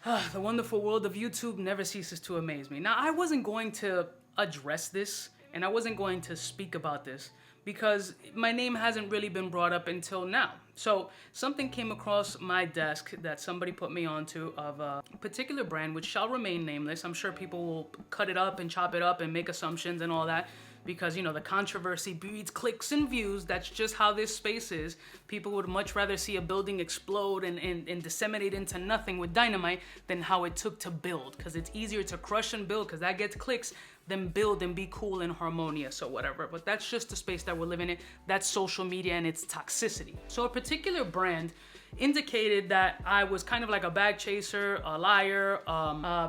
The wonderful world of YouTube never ceases to amaze me. Now, I wasn't going to address this and I wasn't going to speak about this because my name hasn't really been brought up until now. So something came across my desk that somebody put me onto of a particular brand which shall remain nameless. I'm sure people will cut it up and chop it up and make assumptions and all that, because, you know, the controversy breeds clicks and views. That's just how this space is. People would much rather see a building explode and disseminate into nothing with dynamite than how it took to build, because it's easier to crush and build because that gets clicks than build and be cool and harmonious or whatever. But that's just the space that we're living in. That's social media and its toxicity. So a particular brand indicated that I was kind of like a bag chaser, a liar,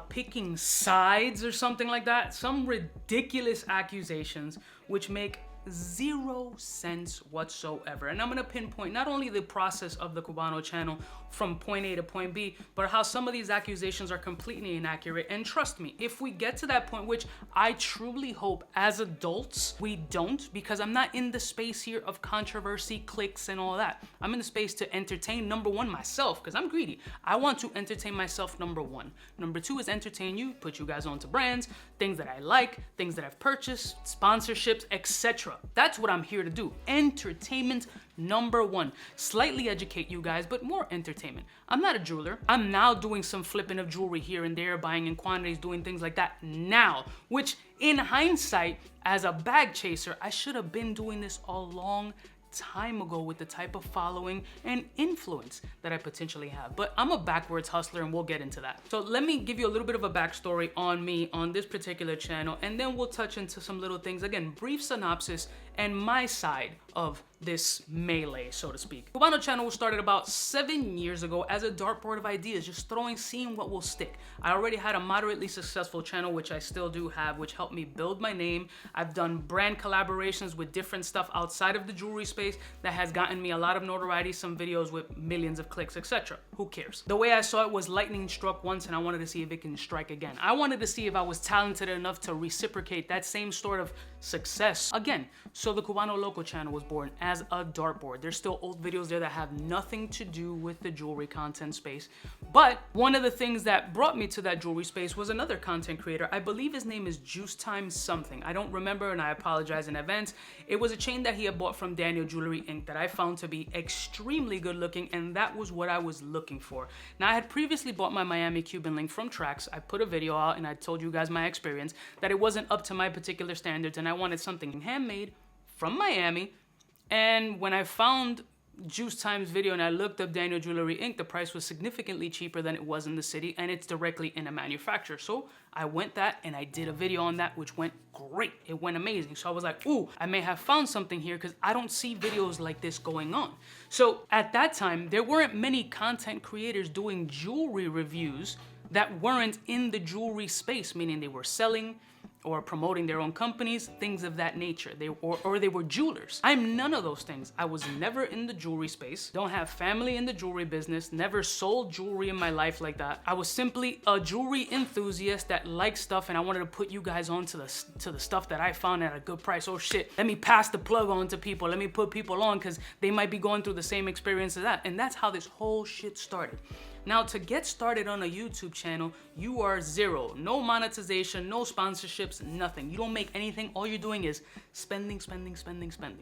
picking sides or something like that. Some ridiculous accusations which make zero sense whatsoever. And I'm gonna pinpoint not only the process of the Cubano channel from point A to point B, but how some of these accusations are completely inaccurate. And trust me, if we get to that point, which I truly hope as adults we don't, because I'm not in the space here of controversy, clicks, and all that. I'm in the space to entertain, number one, myself, because I'm greedy. I want to entertain myself, number one. Number two is entertain you, put you guys onto brands, things that I like, things that I've purchased, sponsorships, etc. That's what I'm here to do. Entertainment, number one. Slightly educate you guys, but more entertainment. I'm not a jeweler. I'm now doing some flipping of jewelry here and there, buying in quantities, doing things like that now, which in hindsight, as a bag chaser, I should have been doing this a long time ago with the type of following and influence that I potentially have. But I'm a backwards hustler and we'll get into that. So let me give you a little bit of a backstory on me on this particular channel, and then we'll touch into some little things. Again, brief synopsis and my side of this melee, so to speak. Cubano channel was started about 7 years ago as a dartboard of ideas, just seeing what will stick. I already had a moderately successful channel, which I still do have, which helped me build my name. I've done brand collaborations with different stuff outside of the jewelry space that has gotten me a lot of notoriety, some videos with millions of clicks, etc. Who cares? The way I saw it was lightning struck once and I wanted to see if it can strike again. I wanted to see if I was talented enough to reciprocate that same sort of success again. So the Cubano Loco channel was born as a dartboard. There's still old videos there that have nothing to do with the jewelry content space. But one of the things that brought me to that jewelry space was another content creator. I believe his name is Juice Time something. I don't remember and I apologize in advance. It was a chain that he had bought from Daniel Jewelry Inc. that I found to be extremely good looking, and that was what I was looking for. Now, I had previously bought my Miami Cuban link from Trax. I put a video out and I told you guys my experience that it wasn't up to my particular standards and I wanted something handmade from Miami. And when I found Juice Time's video and I looked up Daniel Jewelry Inc., the price was significantly cheaper than it was in the city, and it's directly in a manufacturer. So I went that and I did a video on that, which went great. It went amazing. So I was like, ooh, I may have found something here because I don't see videos like this going on. So at that time, there weren't many content creators doing jewelry reviews that weren't in the jewelry space, meaning they were selling or promoting their own companies, things of that nature. Or they were jewelers. I'm none of those things. I was never in the jewelry space, don't have family in the jewelry business, never sold jewelry in my life like that. I was simply a jewelry enthusiast that liked stuff, and I wanted to put you guys on to the stuff that I found at a good price. Oh shit, let me pass the plug on to people. Let me put people on because they might be going through the same experience as that. And that's how this whole shit started. Now, to get started on a YouTube channel, you are zero. No monetization, no sponsorships, nothing. You don't make anything. All you're doing is spending.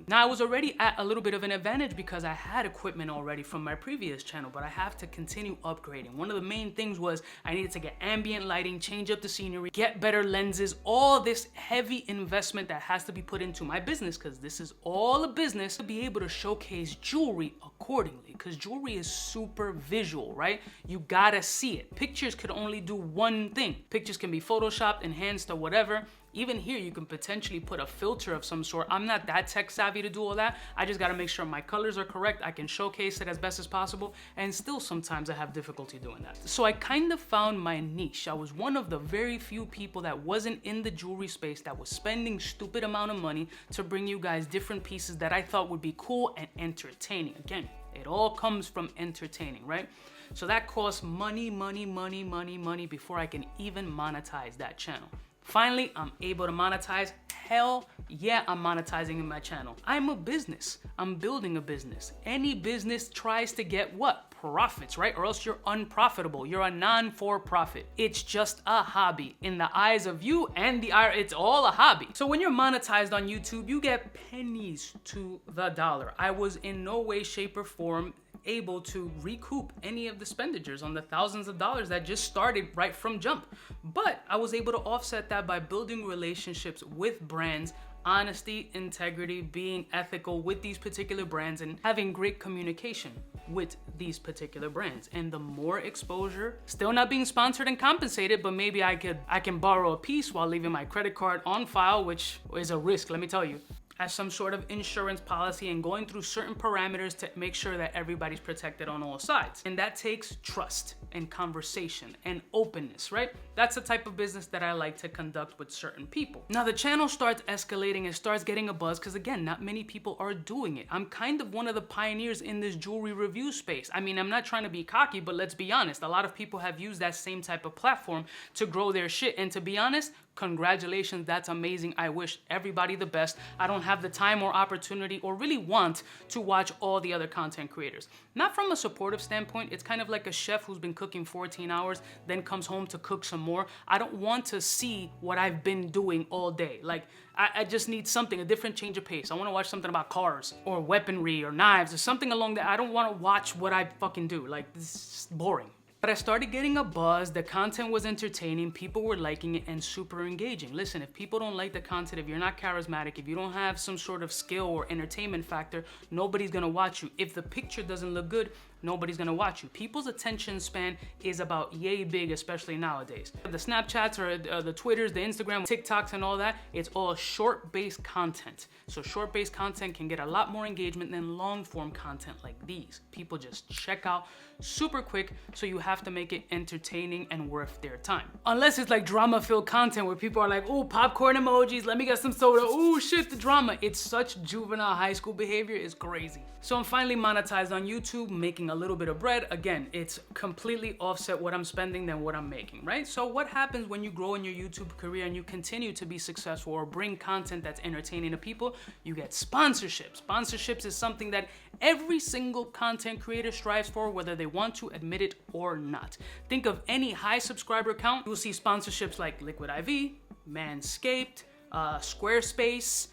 Now, I was already at a little bit of an advantage because I had equipment already from my previous channel, but I have to continue upgrading. One of the main things was I needed to get ambient lighting, change up the scenery, get better lenses, all this heavy investment that has to be put into my business, because this is all a business, to be able to showcase jewelry accordingly, because jewelry is super visual, right? You gotta see it. Pictures could only do one thing. Pictures can be photoshopped, enhanced, or whatever. Even here, you can potentially put a filter of some sort. I'm not that tech savvy to do all that. I just gotta make sure my colors are correct. I can showcase it as best as possible, and still sometimes I have difficulty doing that. So I kind of found my niche. I was one of the very few people that wasn't in the jewelry space that was spending stupid amount of money to bring you guys different pieces that I thought would be cool and entertaining. Again, it all comes from entertaining, right? So that costs money before I can even monetize that channel. Finally, I'm able to monetize. Hell yeah, I'm monetizing in my channel. I'm a business. I'm building a business. Any business tries to get what? profits, right? Or else you're unprofitable. You're a non-for-profit. It's just a hobby. In the eyes of you and it's all a hobby. So when you're monetized on YouTube, you get pennies to the dollar. I was in no way, shape, or form able to recoup any of the expenditures on the thousands of dollars that just started right from jump. But I was able to offset that by building relationships with brands, honesty, integrity, being ethical with these particular brands, and having great communication with these particular brands. And the more exposure, still not being sponsored and compensated, but maybe I can borrow a piece while leaving my credit card on file, which is a risk, let me tell you, as some sort of insurance policy, and going through certain parameters to make sure that everybody's protected on all sides. And that takes trust and conversation and openness, right? That's the type of business that I like to conduct with certain people. Now the channel starts escalating and starts getting a buzz because, again, not many people are doing it. I'm kind of one of the pioneers in this jewelry review space. I mean, I'm not trying to be cocky, but let's be honest. A lot of people have used that same type of platform to grow their shit. And to be honest, congratulations, that's amazing. I wish everybody the best. I don't have the time or opportunity or really want to watch all the other content creators. Not from a supportive standpoint. It's kind of like a chef who's been cooking 14 hours, then comes home to cook some more. I don't want to see what I've been doing all day. Like, I just need something, a different change of pace. I want to watch something about cars or weaponry or knives or something along that. I don't want to watch what I fucking do. Like, this is boring. But I started getting a buzz, the content was entertaining, people were liking it and super engaging. Listen, if people don't like the content, if you're not charismatic, if you don't have some sort of skill or entertainment factor, nobody's gonna watch you. If the picture doesn't look good, nobody's gonna watch you. People's attention span is about yay big, especially nowadays. The Snapchats or the Twitters, the Instagram, TikToks and all that, it's all short-based content. So short-based content can get a lot more engagement than long-form content like these. People just check out super quick, so you have to make it entertaining and worth their time. Unless it's like drama-filled content where people are like, oh, popcorn emojis, let me get some soda, oh shit, the drama. It's such juvenile high school behavior, it's crazy. So I'm finally monetized on YouTube, making a little bit of bread. Again, it's completely offset what I'm spending than what I'm making, right? So what happens when you grow in your YouTube career and you continue to be successful or bring content that's entertaining to people? You get sponsorships. Sponsorships is something that every single content creator strives for, whether they want to admit it or not. Think of any high subscriber count, you'll see sponsorships like Liquid IV, Manscaped, Squarespace,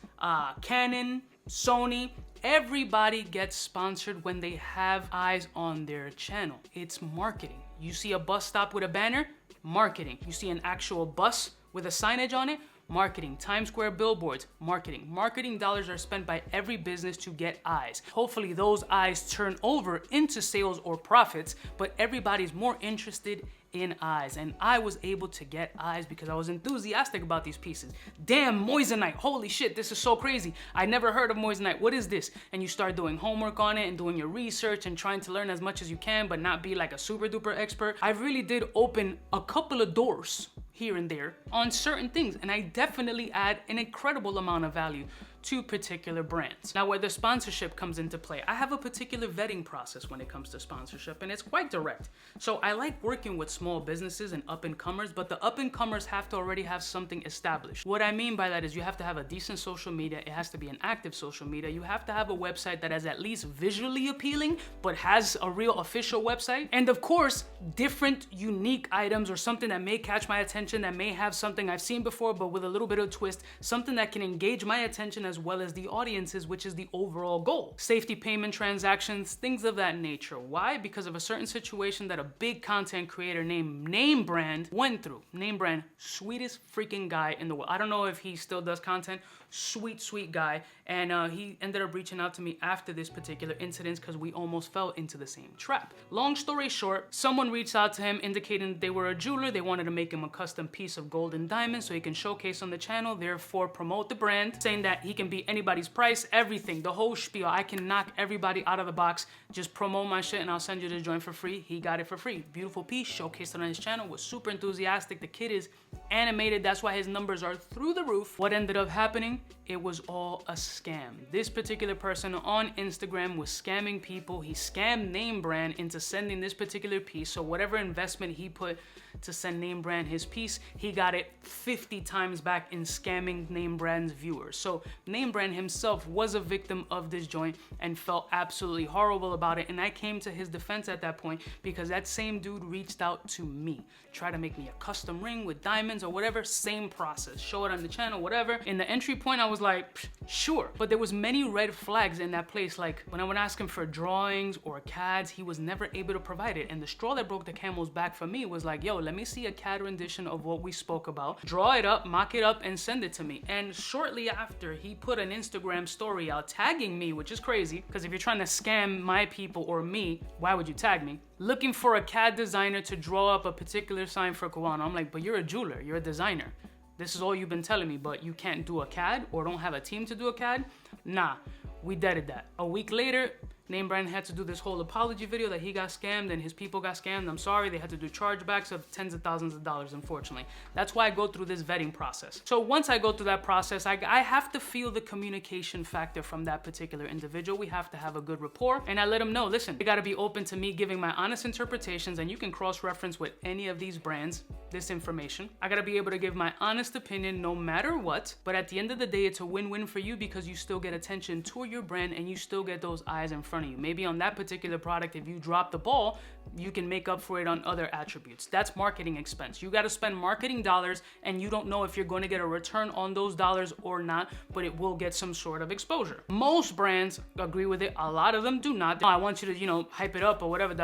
Canon, Sony. Everybody gets sponsored when they have eyes on their channel. It's marketing. You see a bus stop with a banner? Marketing. You see an actual bus with a signage on it? Marketing. Times Square billboards? Marketing. Marketing dollars are spent by every business to get eyes. Hopefully those eyes turn over into sales or profits, but everybody's more interested in eyes. And I was able to get eyes because I was enthusiastic about these pieces. Damn, moissanite. Holy shit, this is so crazy. I never heard of moissanite. What is this? And you start doing homework on it and doing your research and trying to learn as much as you can, but not be like a super duper expert. I really did open a couple of doors here and there on certain things, and I definitely add an incredible amount of value to particular brands. Now, where the sponsorship comes into play, I have a particular vetting process when it comes to sponsorship, and it's quite direct. So I like working with small businesses and up-and-comers, but the up-and-comers have to already have something established. What I mean by that is you have to have a decent social media, it has to be an active social media, you have to have a website that is at least visually appealing, but has a real official website, and of course, different unique items or something that may catch my attention, that may have something I've seen before, but with a little bit of twist, something that can engage my attention as well as the audiences, which is the overall goal. Safety payment transactions, things of that nature. Why? Because of a certain situation that a big content creator named Name Brand went through. Name Brand, sweetest freaking guy in the world. I don't know if he still does content. Sweet guy. And he ended up reaching out to me after this particular incident because we almost fell into the same trap. Long story short, someone reached out to him indicating that they were a jeweler. They wanted to make him a custom piece of gold and diamonds so he can showcase on the channel, therefore promote the brand, saying that he can be anybody's price, everything, the whole spiel. I can knock everybody out of the box, just promote my shit and I'll send you this joint for free. He got it for free. Beautiful piece, showcased it on his channel, was super enthusiastic. The kid is animated, that's why his numbers are through the roof. What ended up happening? It was all a scam. This particular person on Instagram was scamming people. He scammed Name Brand into sending this particular piece. So whatever investment he put to send Name Brand his piece, he got it 50 times back in scamming Name Brand's viewers. So Name Brand himself was a victim of this joint and felt absolutely horrible about it. And I came to his defense at that point because that same dude reached out to me, tried to make me a custom ring with diamonds or whatever, same process, show it on the channel, whatever. In the entry point, I was like, sure. But there was many red flags in that place. Like when I would ask him for drawings or CADs, he was never able to provide it. And the straw that broke the camel's back for me was like, yo, let me see a CAD rendition of what we spoke about, draw it up, mock it up, and send it to me. And shortly after, he put an Instagram story out tagging me, which is crazy, because if you're trying to scam my people or me, why would you tag me? Looking for a CAD designer to draw up a particular sign for Cubano. I'm like, but you're a jeweler, you're a designer. This is all you've been telling me, but you can't do a CAD or don't have a team to do a CAD? Nah, we deaded that. A week later, Name Brand had to do this whole apology video that he got scammed and his people got scammed. I'm sorry, they had to do chargebacks of tens of thousands of dollars, unfortunately. That's why I go through this vetting process. So once I go through that process, I have to feel the communication factor from that particular individual. We have to have a good rapport. And I let him know, listen, you gotta be open to me giving my honest interpretations, and you can cross-reference with any of these brands, this information. I gotta be able to give my honest opinion no matter what, but at the end of the day, it's a win-win for you because you still get attention to your brand and you still get those eyes in front of you. Maybe on that particular product, if you drop the ball, you can make up for it on other attributes. That's marketing expense. You got to spend marketing dollars and you don't know if you're going to get a return on those dollars or not, but it will get some sort of exposure. Most brands agree with it. A lot of them do not. I want you to, hype it up or whatever,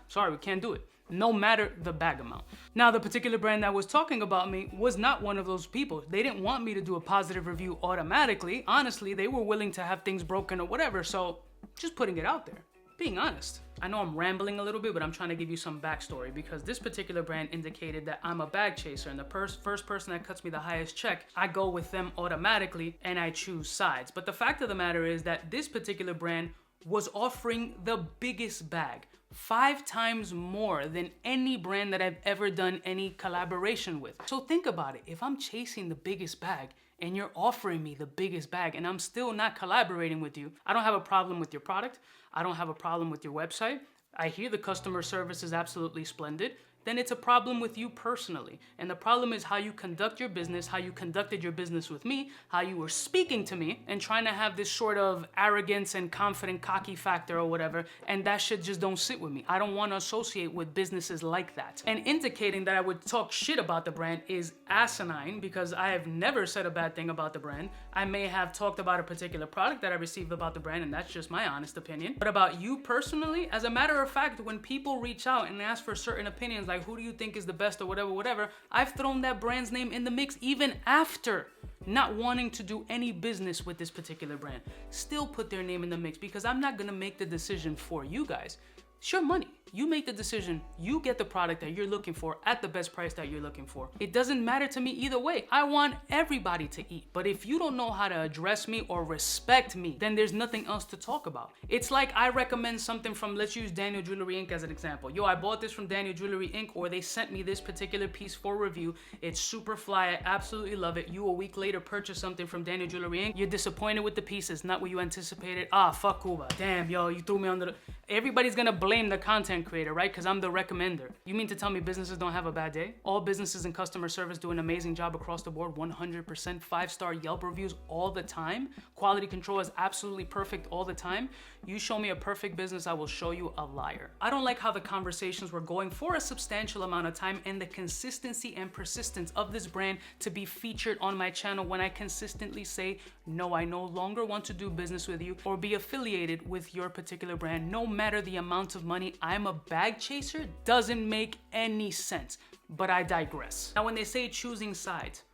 Sorry, we can't do it. No matter the bag amount. Now, the particular brand that was talking about me was not one of those people. They didn't want me to do a positive review automatically. Honestly, they were willing to have things broken or whatever. So just putting it out there, being honest. I know I'm rambling a little bit, but I'm trying to give you some backstory because this particular brand indicated that I'm a bag chaser and the first person that cuts me the highest check, I go with them automatically and I choose sides. But the fact of the matter is that this particular brand was offering the biggest bag, 5 times more than any brand that I've ever done any collaboration with. So think about it. If I'm chasing the biggest bag and you're offering me the biggest bag and I'm still not collaborating with you, I don't have a problem with your product. I don't have a problem with your website. I hear the customer service is absolutely splendid. Then it's a problem with you personally. And the problem is how you conduct your business, how you conducted your business with me, how you were speaking to me and trying to have this sort of arrogance and confident, cocky factor or whatever. And that shit just don't sit with me. I don't want to associate with businesses like that. And indicating that I would talk shit about the brand is asinine because I have never said a bad thing about the brand. I may have talked about a particular product that I received about the brand and that's just my honest opinion. But about you personally, as a matter of fact, when people reach out and ask for certain opinions, like who do you think is the best or whatever, I've thrown that brand's name in the mix even after not wanting to do any business with this particular brand. Still put their name in the mix because I'm not gonna make the decision for you guys. It's your money. You make the decision. You get the product that you're looking for at the best price that you're looking for. It doesn't matter to me either way. I want everybody to eat. But if you don't know how to address me or respect me, then there's nothing else to talk about. It's like I recommend something from, let's use Daniel Jewelry Inc. as an example. Yo, I bought this from Daniel Jewelry Inc. or they sent me this particular piece for review. It's super fly. I absolutely love it. You a week later purchase something from Daniel Jewelry Inc. You're disappointed with the piece. It's not what you anticipated. Fuck Cuba. Damn, yo, you threw me under the... Everybody's gonna blame the content creator, right? Because I'm the recommender. You mean to tell me businesses don't have a bad day? All businesses in customer service do an amazing job across the board, 100%, 5-star Yelp reviews all the time. Quality control is absolutely perfect all the time. You show me a perfect business, I will show you a liar. I don't like how the conversations were going for a substantial amount of time and the consistency and persistence of this brand to be featured on my channel when I consistently say, no, I no longer want to do business with you or be affiliated with your particular brand, no matter the amount of money. I'm a bag chaser, doesn't make any sense, but I digress. Now, when they say choosing sides,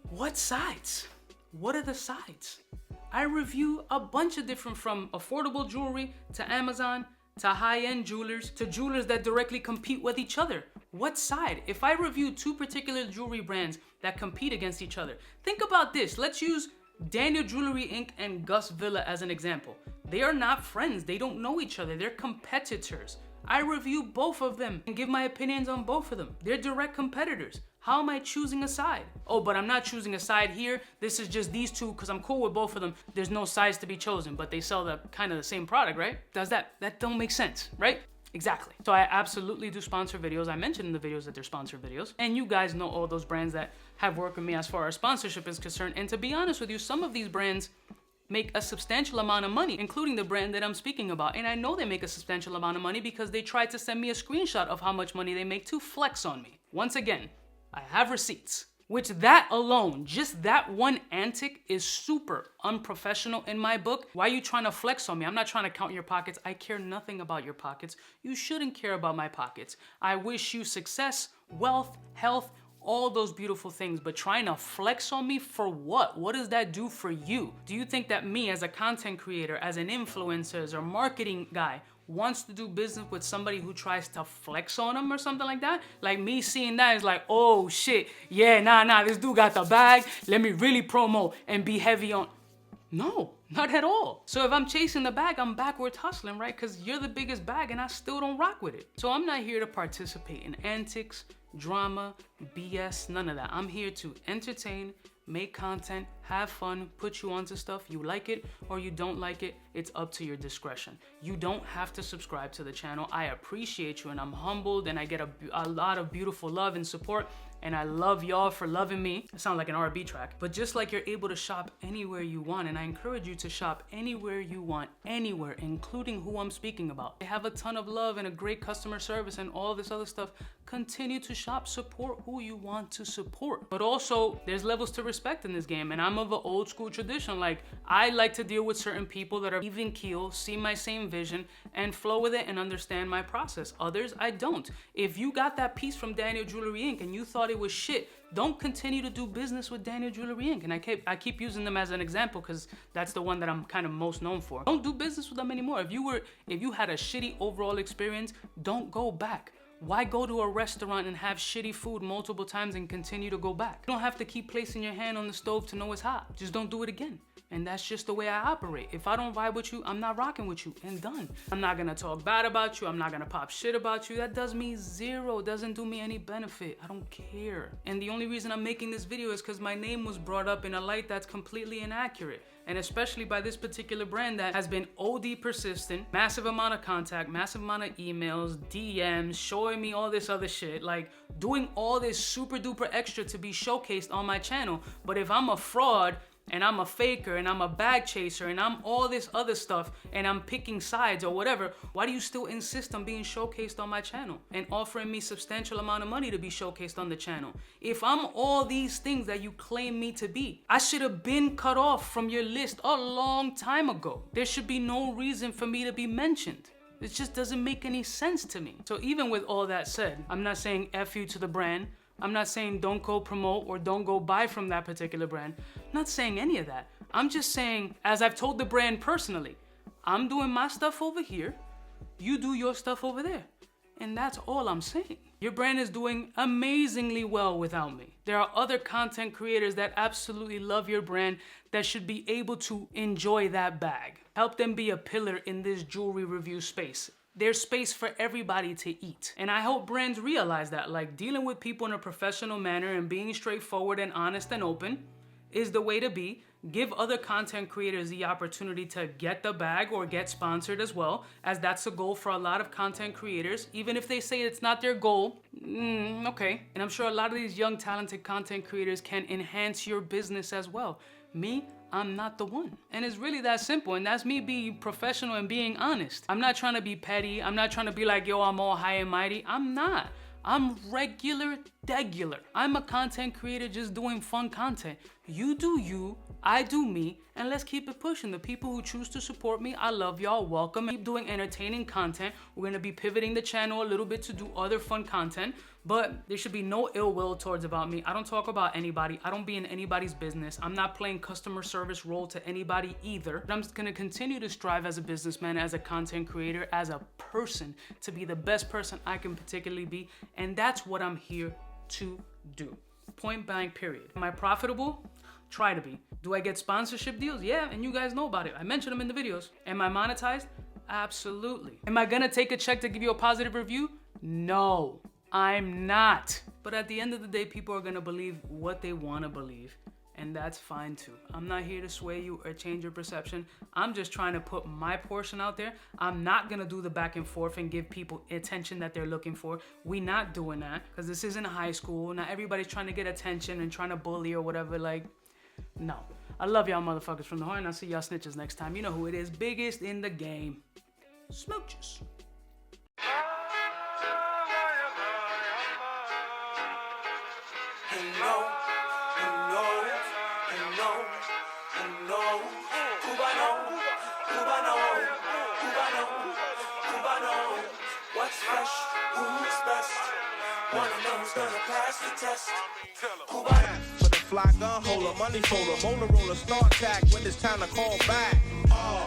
what sides? What are the sides? I review a bunch of different, from affordable jewelry to Amazon to high-end jewelers to jewelers that directly compete with each other. What side? If I review 2 particular jewelry brands that compete against each other, think about this. Let's use Daniel Jewelry Inc. and Gus Villa as an example. They are not friends. They don't know each other. They're competitors. I review both of them and give my opinions on both of them. They're direct competitors. How am I choosing a side? Oh, but I'm not choosing a side here. This is just these two because I'm cool with both of them. There's no sides to be chosen, but they sell the kind of the same product, right? That don't make sense, right? Exactly. So I absolutely do sponsor videos. I mentioned in the videos that they're sponsored videos. And you guys know all those brands that have worked with me as far as sponsorship is concerned. And to be honest with you, some of these brands make a substantial amount of money, including the brand that I'm speaking about. And I know they make a substantial amount of money because they tried to send me a screenshot of how much money they make to flex on me. Once again, I have receipts. Which that alone, just that one antic is super unprofessional in my book. Why are you trying to flex on me? I'm not trying to count your pockets. I care nothing about your pockets. You shouldn't care about my pockets. I wish you success, wealth, health, all those beautiful things, but trying to flex on me for what? What does that do for you? Do you think that me as a content creator, as an influencer, as a marketing guy, wants to do business with somebody who tries to flex on them or something like that? Like me seeing that is like, oh shit, yeah, nah, this dude got the bag. Let me really promote and be heavy on. No, not at all. So if I'm chasing the bag, I'm backwards hustling, right? Because you're the biggest bag and I still don't rock with it. So I'm not here to participate in antics, drama, BS, none of that. I'm here to entertain, make content, have fun, put you onto stuff. You like it or you don't like it, it's up to your discretion. You don't have to subscribe to the channel. I appreciate you and I'm humbled and I get a lot of beautiful love and support. And I love y'all for loving me. It sounds like an R&B track. But just like you're able to shop anywhere you want, and I encourage you to shop anywhere you want, anywhere, including who I'm speaking about. They have a ton of love and a great customer service and all this other stuff. Continue to shop, support who you want to support. But also, there's levels to respect in this game, and I'm of an old school tradition. Like, I like to deal with certain people that are even keel, see my same vision, and flow with it and understand my process. Others, I don't. If you got that piece from Daniel Jewelry Inc. and you thought it was shit, don't continue to do business with Daniel Jewelry Inc. And I keep using them as an example because that's the one that I'm kind of most known for. Don't do business with them anymore. If you had a shitty overall experience, don't go back. Why go to a restaurant and have shitty food multiple times and continue to go back? You don't have to keep placing your hand on the stove to know it's hot. Just don't do it again. And that's just the way I operate. If I don't vibe with you, I'm not rocking with you, and done. I'm not gonna talk bad about you. I'm not gonna pop shit about you. That does me zero. It doesn't do me any benefit. I don't care. And the only reason I'm making this video is because my name was brought up in a light that's completely inaccurate. And especially by this particular brand that has been OD persistent, massive amount of contact, massive amount of emails, DMs, showing me all this other shit, like doing all this super duper extra to be showcased on my channel. But if I'm a fraud, and I'm a faker, and I'm a bag chaser, and I'm all this other stuff, and I'm picking sides or whatever, why do you still insist on being showcased on my channel and offering me substantial amount of money to be showcased on the channel? If I'm all these things that you claim me to be, I should have been cut off from your list a long time ago. There should be no reason for me to be mentioned. It just doesn't make any sense to me. So even with all that said, I'm not saying F you to the brand. I'm not saying don't go promote or don't go buy from that particular brand. I'm not saying any of that. I'm just saying, as I've told the brand personally, I'm doing my stuff over here, you do your stuff over there. And that's all I'm saying. Your brand is doing amazingly well without me. There are other content creators that absolutely love your brand that should be able to enjoy that bag. Help them be a pillar in this jewelry review space. There's space for everybody to eat. And I hope brands realize that, like, dealing with people in a professional manner and being straightforward and honest and open is the way to be. Give other content creators the opportunity to get the bag or get sponsored as well, as that's a goal for a lot of content creators. Even if they say it's not their goal, okay. And I'm sure a lot of these young talented content creators can enhance your business as well. Me, I'm not the one. And it's really that simple. And that's me being professional and being honest. I'm not trying to be petty. I'm not trying to be like, yo, I'm all high and mighty. I'm not. I'm regular, degular. I'm a content creator just doing fun content. You do you, I do me, and let's keep it pushing. The people who choose to support me, I love y'all, welcome. Keep doing entertaining content. We're gonna be pivoting the channel a little bit to do other fun content, but there should be no ill will towards about me. I don't talk about anybody. I don't be in anybody's business. I'm not playing customer service role to anybody either. But I'm just gonna continue to strive as a businessman, as a content creator, as a person, to be the best person I can particularly be, and that's what I'm here to do. Point blank, period. Am I profitable? Try to be. Do I get sponsorship deals? Yeah, and you guys know about it. I mentioned them in the videos. Am I monetized? Absolutely. Am I gonna take a check to give you a positive review? No, I'm not. But at the end of the day, people are gonna believe what they wanna believe. and that's fine too. I'm not here to sway you or change your perception. I'm just trying to put my portion out there. I'm not gonna do the back and forth and give people attention that they're looking for. We not doing that, because this isn't high school. Not everybody's trying to get attention and trying to bully or whatever. Like, no. I love y'all motherfuckers from the heart, and I'll see y'all snitches next time. You know who it is. Biggest in the game. Smooches. What's fresh? Who's best? Wanna know who's gonna pass the test? For the fly gun holder, money folder, Motorola start tag when it's time to call back.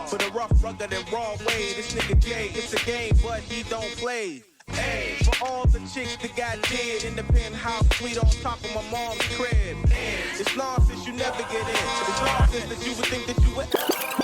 For the rough, rugged, and raw way, this nigga Jay, it's a game, but he don't play. Hey, for all the chicks that got dead in the penthouse suite on top of my mom's crib. It's nonsense you never get in. It's nonsense that you would think that you would.